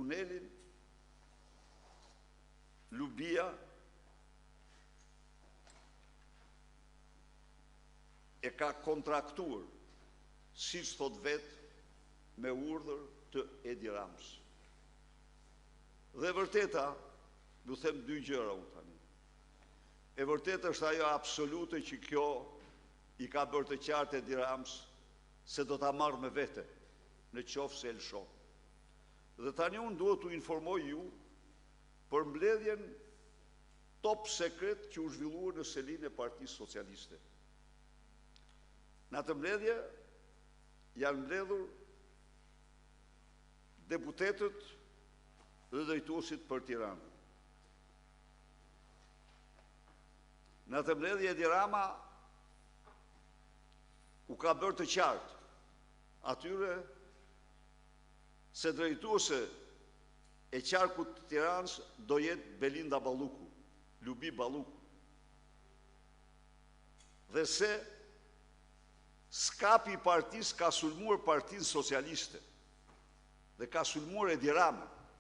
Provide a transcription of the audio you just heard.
tunelin, Lubia e ka kontraktuar, siç thot vetë, me urdhër të Edi Ramës. Dhe vërteta, du them dy gjëra unë tani. E vërteta është ajo absolute që kjo i ka bërë të qartë Edi Ramës se do ta marrë me vete, në qoftë se e lëshon. Dhe tani unë duhet t'u informoj ju për mbledhjen top sekret që u zhvilluar në selinë e Partisë Socialiste. Në atë mbledhje janë mbledhur deputetët dhe drejtuesit për Tiranë. Në atë mbledhje Edi Rama u ka bërë të qartë atyre se drejtuese e qarkut të Tiranës do jetë Belinda Balluku, Lubi Balluku. Dhe se skapi i partisë ka sulmuar Partinë Socialiste dhe ka sulmuar Edi Rama.